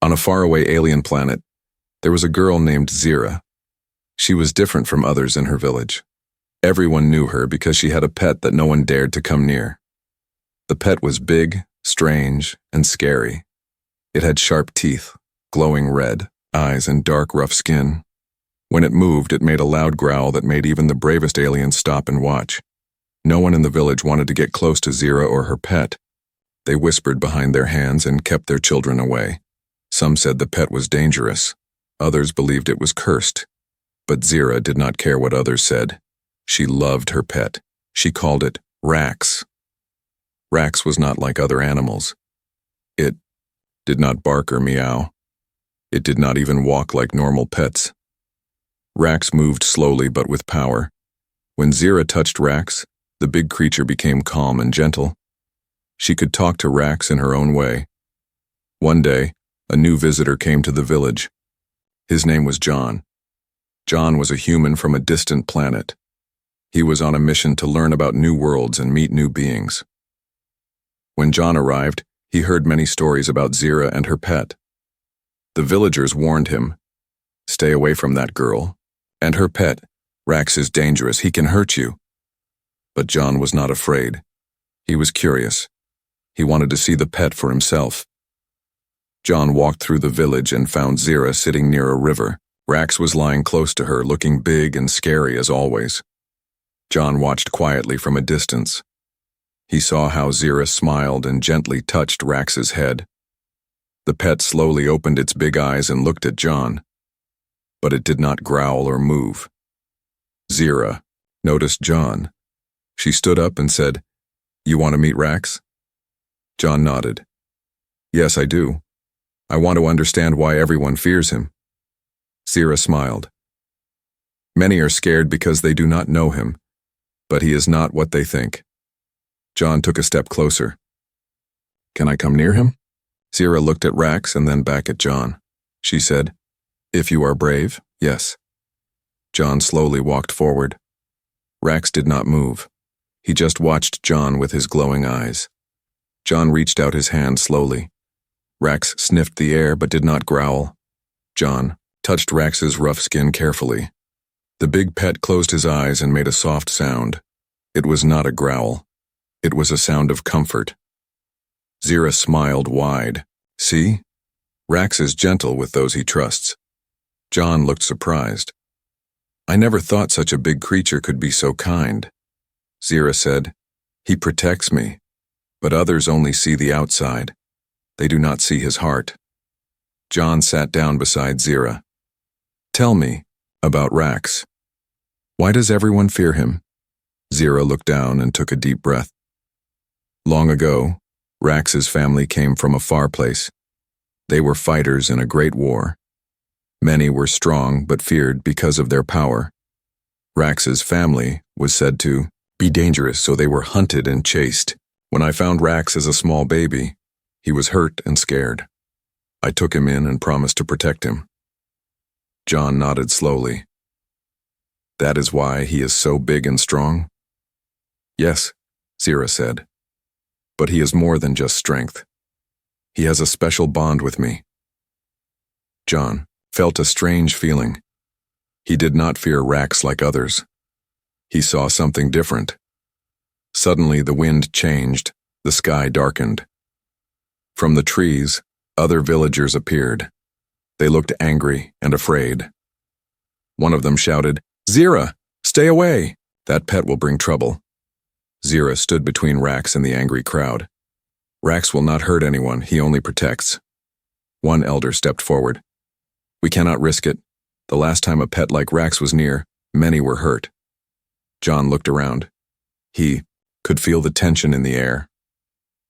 On a faraway alien planet, there was a girl named Zira. She was different from others in her village. Everyone knew her because she had a pet that no one dared to come near. The pet was big, strange, and scary. It had sharp teeth, glowing red eyes, and dark, rough skin. When it moved, it made a loud growl that made even the bravest aliens stop and watch. No one in the village wanted to get close to Zira or her pet. They whispered behind their hands and kept their children away. Some said the pet was dangerous. Others believed it was cursed. But Zira did not care what others said. She loved her pet. She called it Rax. Rax was not like other animals. It did not bark or meow. It did not even walk like normal pets. Rax moved slowly but with power. When Zira touched Rax, the big creature became calm and gentle. She could talk to Rax in her own way. One day, a new visitor came to the village. His name was John. John was a human from a distant planet. He was on a mission to learn about new worlds and meet new beings. When John arrived, he heard many stories about Zira and her pet. The villagers warned him, "Stay away from that girl. And her pet. Rax is dangerous. He can hurt you." But John was not afraid. He was curious. He wanted to see the pet for himself. John walked through the village and found Zira sitting near a river. Rax was lying close to her, looking big and scary as always. John watched quietly from a distance. He saw how Zira smiled and gently touched Rax's head. The pet slowly opened its big eyes and looked at John. But it did not growl or move. Zira noticed John. She stood up and said, "You want to meet Rax?" John nodded. "Yes, I do. I want to understand why everyone fears him." Zira smiled. "Many are scared because they do not know him, but he is not what they think." John took a step closer. "Can I come near him?" Zira looked at Rax and then back at John. She said, "If you are brave, yes." John slowly walked forward. Rax did not move. He just watched John with his glowing eyes. John reached out his hand slowly. Rax sniffed the air but did not growl. John touched Rax's rough skin carefully. The big pet closed his eyes and made a soft sound. It was not a growl. It was a sound of comfort. Zira smiled wide. "See? Rax is gentle with those he trusts." John looked surprised. "I never thought such a big creature could be so kind." Zira said, "He protects me, but others only see the outside. They do not see his heart." John sat down beside Zira. "Tell me about Rax. Why does everyone fear him?" Zira looked down and took a deep breath. "Long ago, Rax's family came from a far place. They were fighters in a great war. Many were strong but feared because of their power. Rax's family was said to be dangerous, so they were hunted and chased. When I found Rax as a small baby, he was hurt and scared. I took him in and promised to protect him." John nodded slowly. "That is why he is so big and strong?" "Yes," Zira said. "But he is more than just strength. He has a special bond with me." John felt a strange feeling. He did not fear Rax like others. He saw something different. Suddenly the wind changed, the sky darkened. From the trees, other villagers appeared. They looked angry and afraid. One of them shouted, "Zira, stay away! That pet will bring trouble." Zira stood between Rax and the angry crowd. "Rax will not hurt anyone, he only protects." One elder stepped forward. "We cannot risk it. The last time a pet like Rax was near, many were hurt." John looked around. He could feel the tension in the air.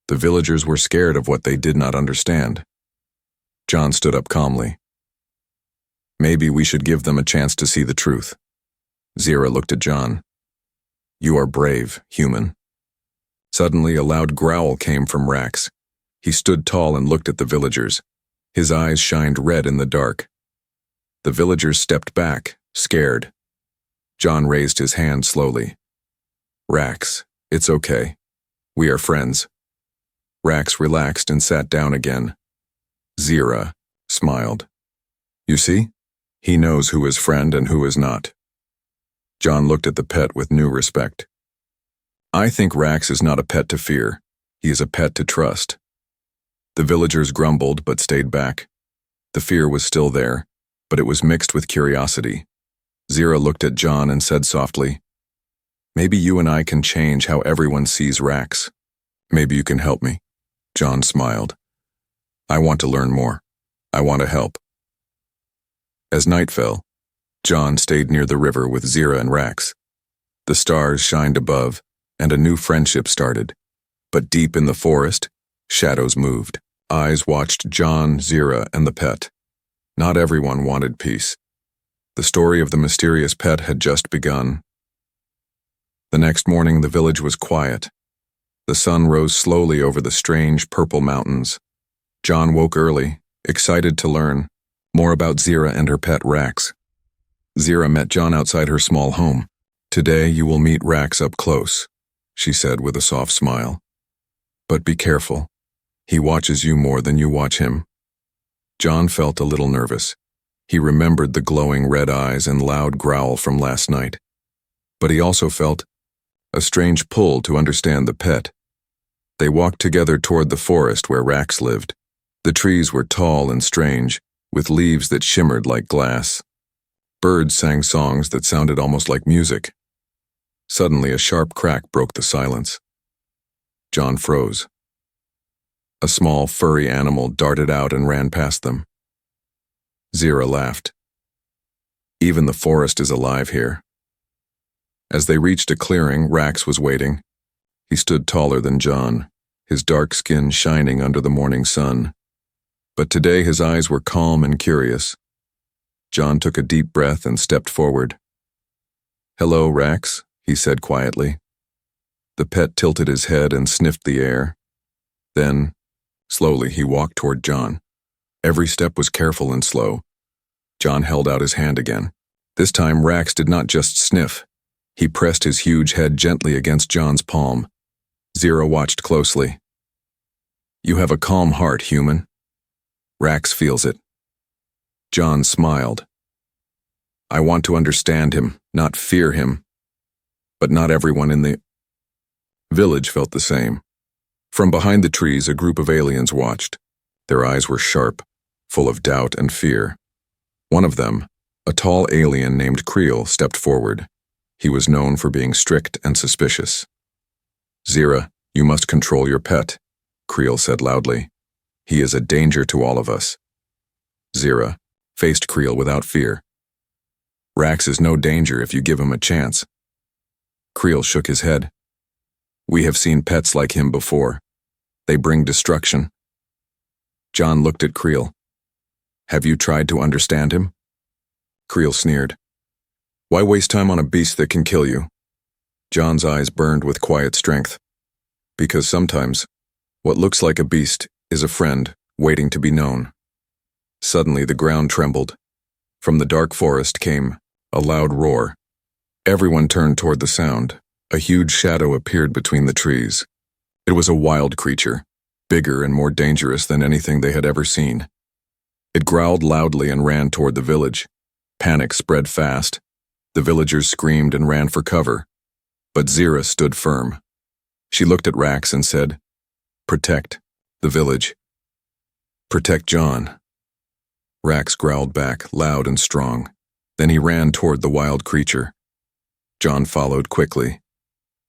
The villagers were scared of what they did not understand. John stood up calmly. "Maybe we should give them a chance to see the truth." Zira looked at John. "You are brave, human." Suddenly a loud growl came from Rax. He stood tall and looked at the villagers. His eyes shined red in the dark. The villagers stepped back, scared. John raised his hand slowly. "Rax, it's okay. We are friends." Rax relaxed and sat down again. Zira smiled. You see? He knows who is friend and who is not. John looked at the pet with new respect. I think Rax is not a pet to fear. He is a pet to trust. The villagers grumbled but stayed back. The fear was still there, but it was mixed with curiosity. Zira looked at John and said softly, Maybe you and I can change how everyone sees Rax. Maybe you can help me. John smiled. I want to learn more. I want to help. As night fell, John stayed near the river with Zira and Rax. The stars shined above, and a new friendship started. But deep in the forest, shadows moved. Eyes watched John, Zira, and the pet. Not everyone wanted peace. The story of the mysterious pet had just begun. The next morning, the village was quiet. The sun rose slowly over the strange purple mountains. John woke early, excited to learn more about Zira and her pet Rax. Zira met John outside her small home. Today you will meet Rax up close, she said with a soft smile. But be careful. He watches you more than you watch him. John felt a little nervous. He remembered the glowing red eyes and loud growl from last night. But he also felt a strange pull to understand the pet. They walked together toward the forest where Rax lived. The trees were tall and strange, with leaves that shimmered like glass. Birds sang songs that sounded almost like music. Suddenly, a sharp crack broke the silence. John froze. A small, furry animal darted out and ran past them. Zira laughed. Even the forest is alive here. As they reached a clearing, Rax was waiting. He stood taller than John, his dark skin shining under the morning sun. But today his eyes were calm and curious. John took a deep breath and stepped forward. Hello, Rax, he said quietly. The pet tilted his head and sniffed the air. Then, slowly, he walked toward John. Every step was careful and slow. John held out his hand again. This time, Rax did not just sniff. He pressed his huge head gently against John's palm. Zira watched closely. You have a calm heart, human. Rax feels it. John smiled. I want to understand him, not fear him. But not everyone in the village felt the same. From behind the trees, a group of aliens watched. Their eyes were sharp, full of doubt and fear. One of them, a tall alien named Creel, stepped forward. He was known for being strict and suspicious. Zira, you must control your pet, Creel said loudly. He is a danger to all of us. Zira faced Creel without fear. Rax is no danger if you give him a chance. Creel shook his head. We have seen pets like him before. They bring destruction. John looked at Creel. Have you tried to understand him? Creel sneered. Why waste time on a beast that can kill you? John's eyes burned with quiet strength. Because sometimes, what looks like a beast is a friend waiting to be known. Suddenly the ground trembled. From the dark forest came a loud roar. Everyone turned toward the sound. A huge shadow appeared between the trees. It was a wild creature, bigger and more dangerous than anything they had ever seen. It growled loudly and ran toward the village. Panic spread fast. The villagers screamed and ran for cover. But Zira stood firm. She looked at Rax and said, Protect the village. Protect John. Rax growled back, loud and strong. Then he ran toward the wild creature. John followed quickly.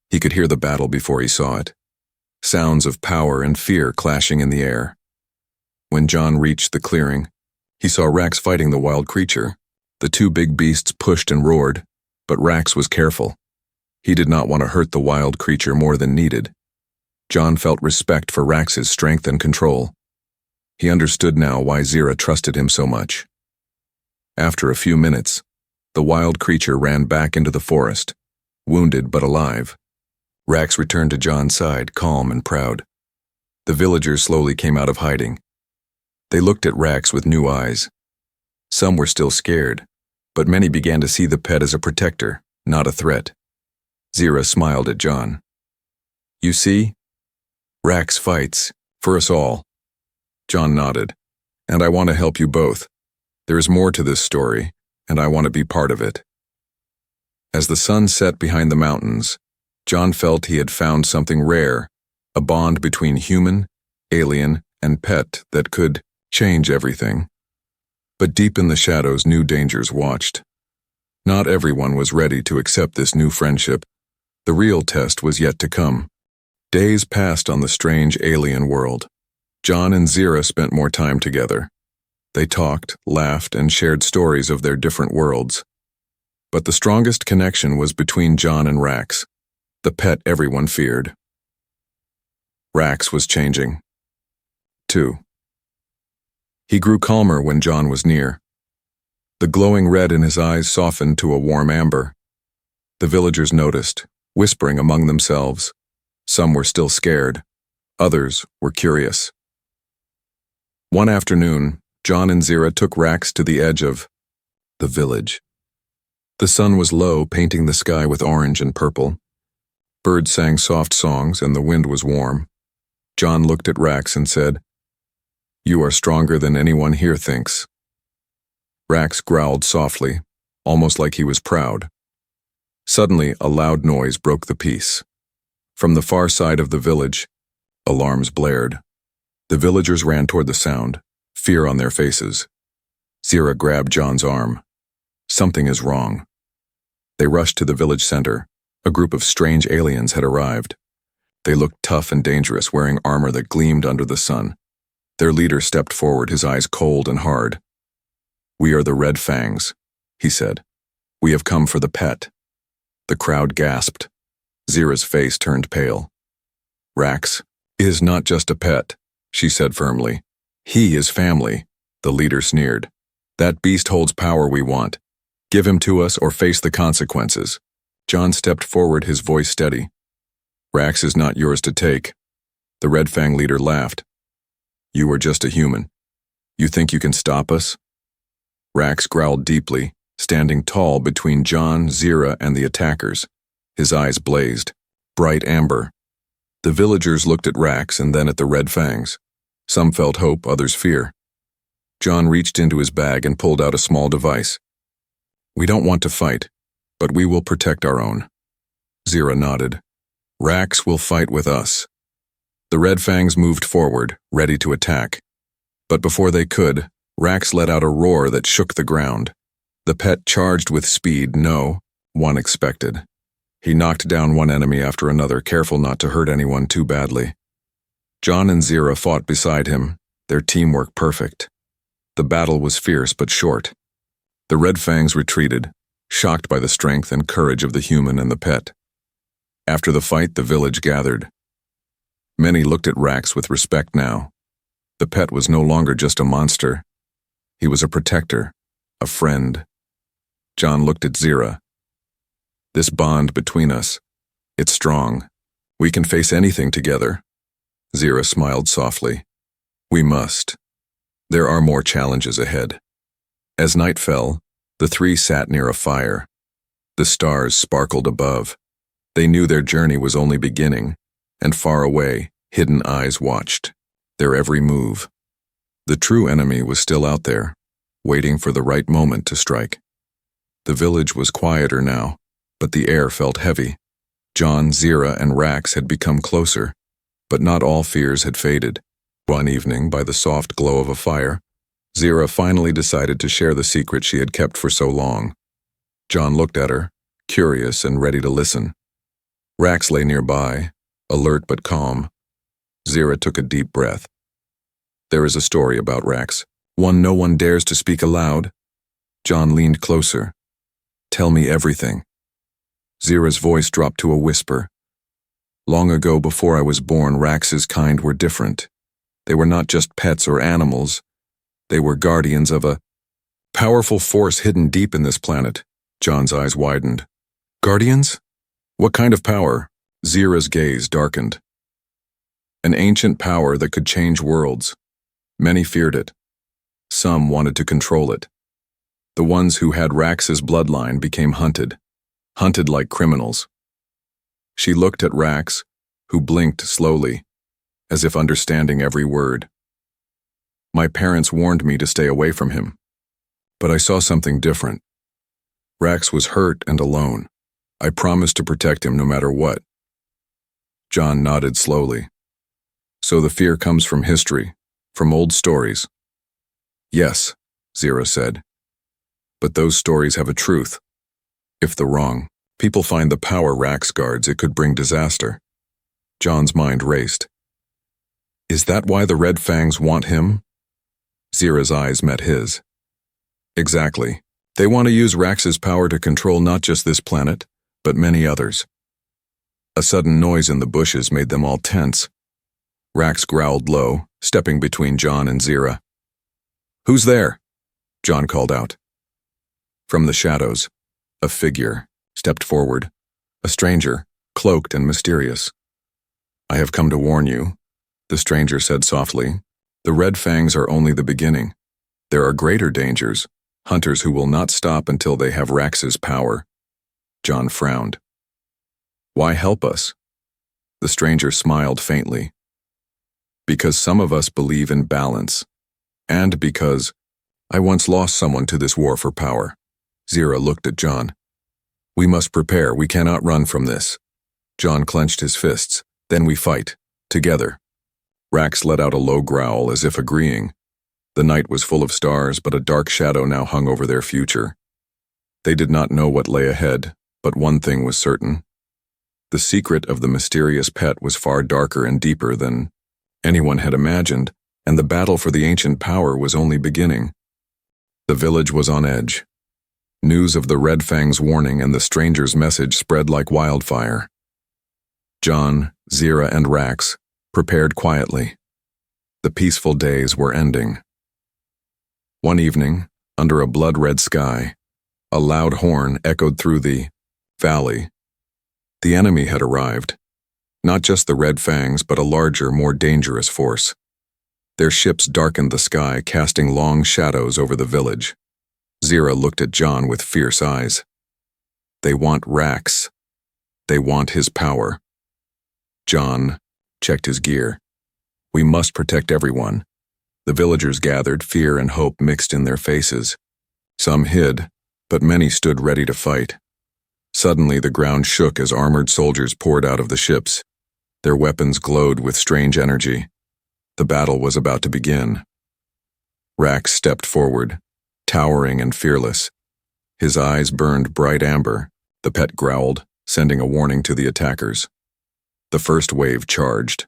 He could hear the battle before he saw it. Sounds of power and fear clashing in the air. When John reached the clearing, he saw Rax fighting the wild creature. The two big beasts pushed and roared, but Rax was careful. He did not want to hurt the wild creature more than needed. John felt respect for Rax's strength and control. He understood now why Zira trusted him so much. After a few minutes, the wild creature ran back into the forest, wounded but alive. Rax returned to John's side, calm and proud. The villagers slowly came out of hiding. They looked at Rax with new eyes. Some were still scared, but many began to see the pet as a protector, not a threat. Zira smiled at John. You see? Rax fights, for us all. John nodded. and I want to help you both. There is more to this story, and I want to be part of it." As the sun set behind the mountains, John felt he had found something rare, a bond between human, alien, and pet that could change everything. But deep in the shadows, new dangers watched. Not everyone was ready to accept this new friendship. The real test was yet to come. Days passed on the strange alien world. John and Zira spent more time together. They talked, laughed, and shared stories of their different worlds. But the strongest connection was between John and Rax, the pet everyone feared. Rax was changing. 2. He grew calmer when John was near. The glowing red in his eyes softened to a warm amber. The villagers noticed, whispering among themselves. Some were still scared. Others were curious. One afternoon, John and Zira took Rax to the edge of the village. The sun was low, painting the sky with orange and purple. Birds sang soft songs and the wind was warm. John looked at Rax and said, "You are stronger than anyone here thinks." Rax growled softly, almost like he was proud. Suddenly, a loud noise broke the peace. From the far side of the village, alarms blared. The villagers ran toward the sound, fear on their faces. Zira grabbed John's arm. "Something is wrong." They rushed to the village center. A group of strange aliens had arrived. They looked tough and dangerous, wearing armor that gleamed under the sun. Their leader stepped forward, his eyes cold and hard. "We are the Red Fangs," he said. "We have come for the pet." The crowd gasped. Zira's face turned pale. "Rax is not just a pet," she said firmly. "He is family," the leader sneered. "That beast holds power we want. Give him to us or face the consequences." John stepped forward, his voice steady. "Rax is not yours to take." The Red Fang leader laughed. "You are just a human. You think you can stop us?" Rax growled deeply, standing tall between John, Zira, and the attackers. His eyes blazed, bright amber. The villagers looked at Rax and then at the Red Fangs. Some felt hope, others fear. John reached into his bag and pulled out a small device. "We don't want to fight, but we will protect our own." Zira nodded. "Rax will fight with us." The Red Fangs moved forward, ready to attack. But before they could, Rax let out a roar that shook the ground. The pet charged with speed no one expected. He knocked down one enemy after another, careful not to hurt anyone too badly. John and Zira fought beside him, their teamwork perfect. The battle was fierce but short. The Red Fangs retreated, shocked by the strength and courage of the human and the pet. After the fight, the village gathered. Many looked at Rax with respect now. The pet was no longer just a monster. He was a protector, a friend. John looked at Zira. "This bond between us, it's strong. We can face anything together." Zira smiled softly. "We must. There are more challenges ahead." As night fell, the three sat near a fire. The stars sparkled above. They knew their journey was only beginning, and far away, hidden eyes watched, their every move. The true enemy was still out there, waiting for the right moment to strike. The village was quieter now, but the air felt heavy. John, Zira, and Rax had become closer, but not all fears had faded. One evening, by the soft glow of a fire, Zira finally decided to share the secret she had kept for so long. John looked at her, curious and ready to listen. Rax lay nearby, alert but calm. Zira took a deep breath. "There is a story about Rax, one no one dares to speak aloud." John leaned closer. "Tell me everything." Zira's voice dropped to a whisper. "Long ago, before I was born, Rax's kind were different. They were not just pets or animals. They were guardians of a powerful force hidden deep in this planet." John's eyes widened. "Guardians? What kind of power?" Zira's gaze darkened. "An ancient power that could change worlds. Many feared it. Some wanted to control it. The ones who had Rax's bloodline became hunted like criminals." She looked at Rax, who blinked slowly, as if understanding every word. My parents warned me to stay away from him. But I saw something different. Rax was hurt and alone. I promised to protect him no matter what. John nodded slowly. So the fear comes from history, from old stories. Yes, Zira said. But those stories have a truth. If the wrong people find the power Rax guards, it could bring disaster. John's mind raced. Is that why the Red Fangs want him? Zira's eyes met his. Exactly. They want to use Rax's power to control not just this planet, but many others. A sudden noise in the bushes made them all tense. Rax growled low, stepping between John and Zira. Who's there? John called out. From the shadows, a figure stepped forward, a stranger, cloaked and mysterious. I have come to warn you, the stranger said softly. The Red Fangs are only the beginning. There are greater dangers, hunters who will not stop until they have Rax's power. John frowned. Why help us? The stranger smiled faintly. Because some of us believe in balance, and because I once lost someone to this war for power. Zira looked at John. We must prepare, we cannot run from this. John clenched his fists. Then we fight, together. Rax let out a low growl as if agreeing. The night was full of stars, but a dark shadow now hung over their future. They did not know what lay ahead, but one thing was certain. The secret of the mysterious pet was far darker and deeper than anyone had imagined, and the battle for the ancient power was only beginning. The village was on edge. News of the Red Fang's warning and the stranger's message spread like wildfire. John, Zira, and Rax prepared quietly. The peaceful days were ending. One evening, under a blood-red sky, a loud horn echoed through the valley. The enemy had arrived. Not just the Red Fangs, but a larger, more dangerous force. Their ships darkened the sky, casting long shadows over the village. Zira looked at John with fierce eyes. They want Rax. They want his power. John checked his gear. We must protect everyone. The villagers gathered, fear and hope mixed in their faces. Some hid, but many stood ready to fight. Suddenly the ground shook as armored soldiers poured out of the ships. Their weapons glowed with strange energy. The battle was about to begin. Rax stepped forward, towering and fearless. His eyes burned bright amber. The pet growled, sending a warning to the attackers. The first wave charged.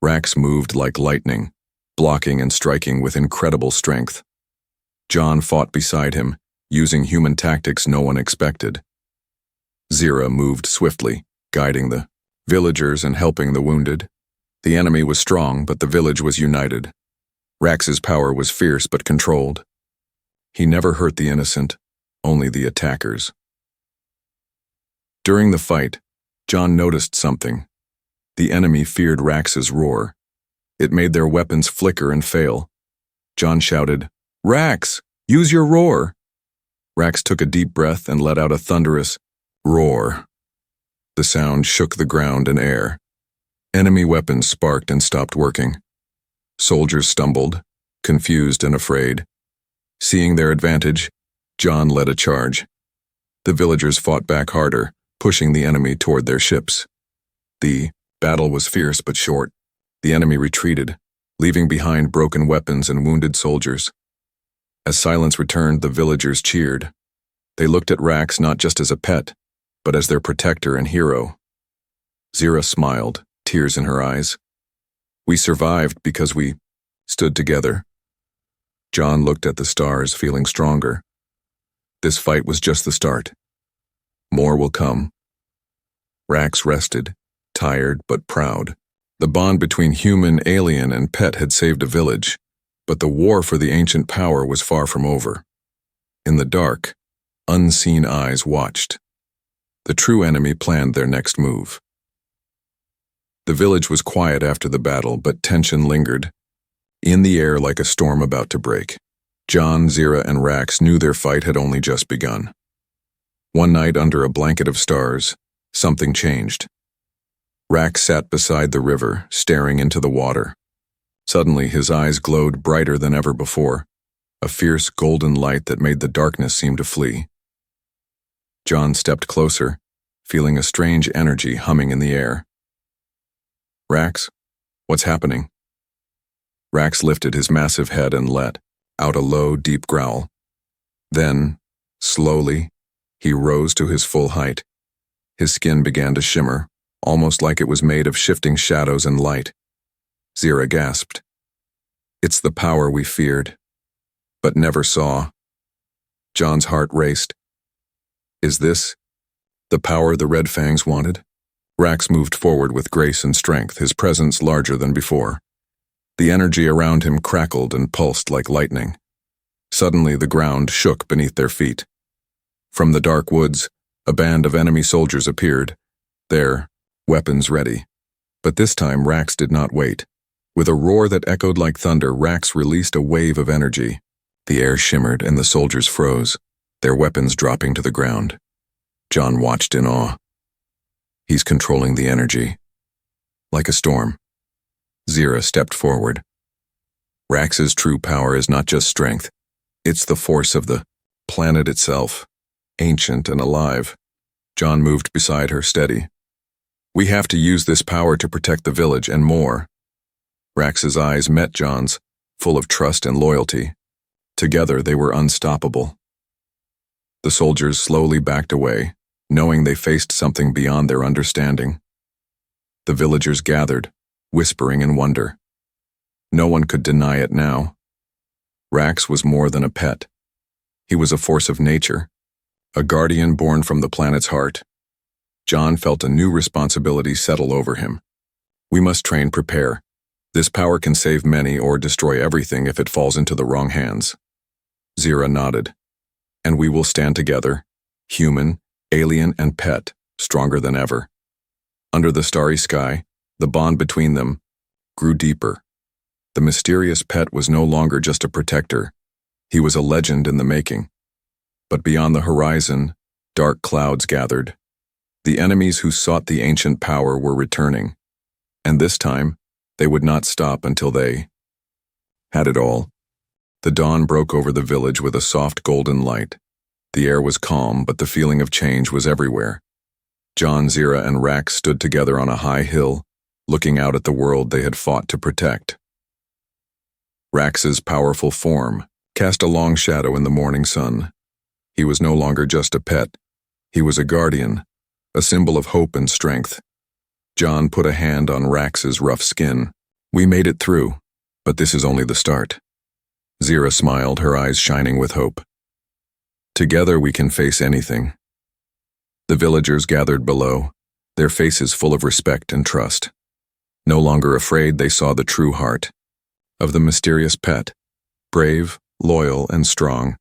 Rax moved like lightning, blocking and striking with incredible strength. John fought beside him, using human tactics no one expected. Zira moved swiftly, guiding the villagers and helping the wounded. The enemy was strong, but the village was united. Rax's power was fierce but controlled. He never hurt the innocent, only the attackers. During the fight, John noticed something. The enemy feared Rax's roar. It made their weapons flicker and fail. John shouted, "Rax, use your roar!" Rax took a deep breath and let out a thunderous roar. The sound shook the ground and air. Enemy weapons sparked and stopped working. Soldiers stumbled, confused and afraid. Seeing their advantage, John led a charge. The villagers fought back harder, pushing the enemy toward their ships. The battle was fierce but short. The enemy retreated, leaving behind broken weapons and wounded soldiers. As silence returned, the villagers cheered. They looked at Rax not just as a pet, but as their protector and hero. Zira smiled, tears in her eyes. We survived because we stood together. John looked at the stars, feeling stronger. This fight was just the start. More will come. Rax rested, tired but proud. The bond between human, alien, and pet had saved a village, but the war for the ancient power was far from over. In the dark, unseen eyes watched. The true enemy planned their next move. The village was quiet after the battle, but tension lingered, in the air like a storm about to break. John, Zira, and Rax knew their fight had only just begun. One night under a blanket of stars, something changed. Rax sat beside the river, staring into the water. Suddenly, his eyes glowed brighter than ever before, a fierce golden light that made the darkness seem to flee. John stepped closer, feeling a strange energy humming in the air. "Rax, what's happening?" Rax lifted his massive head and let out a low, deep growl. Then, slowly, he rose to his full height. His skin began to shimmer, almost like it was made of shifting shadows and light. Zira gasped. "It's the power we feared, but never saw." John's heart raced. "Is this the power the Red Fangs wanted?" Rax moved forward with grace and strength, his presence larger than before. The energy around him crackled and pulsed like lightning. Suddenly, the ground shook beneath their feet. From the dark woods, a band of enemy soldiers appeared, their weapons ready. But this time, Rax did not wait. With a roar that echoed like thunder, Rax released a wave of energy. The air shimmered and the soldiers froze, their weapons dropping to the ground. John watched in awe. He's controlling the energy. Like a storm. Zira stepped forward. Rax's true power is not just strength. It's the force of the planet itself, ancient and alive. John moved beside her, steady. "We have to use this power to protect the village and more." Rax's eyes met John's, full of trust and loyalty. Together they were unstoppable. The soldiers slowly backed away, knowing they faced something beyond their understanding. The villagers gathered, whispering in wonder. No one could deny it now. Rax was more than a pet. He was a force of nature, a guardian born from the planet's heart. John felt a new responsibility settle over him. "We must train, prepare. This power can save many or destroy everything if it falls into the wrong hands." Zira nodded. "And we will stand together, human, alien, and pet, stronger than ever." Under the starry sky, the bond between them grew deeper. The mysterious pet was no longer just a protector. He was a legend in the making. But beyond the horizon, dark clouds gathered. The enemies who sought the ancient power were returning. And this time, they would not stop until they had it all. The dawn broke over the village with a soft golden light. The air was calm, but the feeling of change was everywhere. John, Zira, and Rax stood together on a high hill, looking out at the world they had fought to protect. Rax's powerful form cast a long shadow in the morning sun. He was no longer just a pet. He was a guardian, a symbol of hope and strength. John put a hand on Rax's rough skin. "We made it through, but this is only the start." Zira smiled, her eyes shining with hope. "Together we can face anything." The villagers gathered below, their faces full of respect and trust. No longer afraid, they saw the true heart of the mysterious pet, brave, loyal, and strong.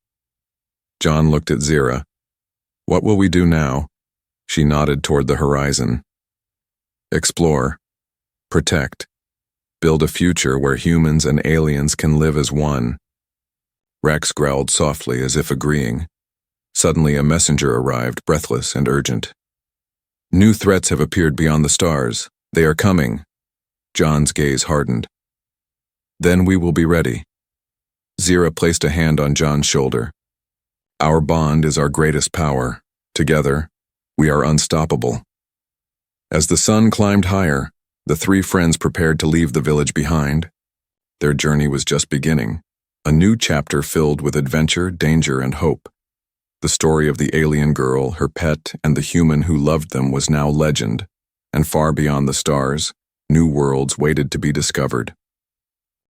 John looked at Zira. "What will we do now?" She nodded toward the horizon. "Explore, protect, build a future where humans and aliens can live as one." Rax growled softly as if agreeing. Suddenly a messenger arrived, breathless and urgent. "New threats have appeared beyond the stars. They are coming." John's gaze hardened. "Then we will be ready." Zira placed a hand on John's shoulder. "Our bond is our greatest power. Together, we are unstoppable." As the sun climbed higher, the three friends prepared to leave the village behind. Their journey was just beginning, a new chapter filled with adventure, danger, and hope. The story of the alien girl, her pet, and the human who loved them was now legend, and far beyond the stars, new worlds waited to be discovered.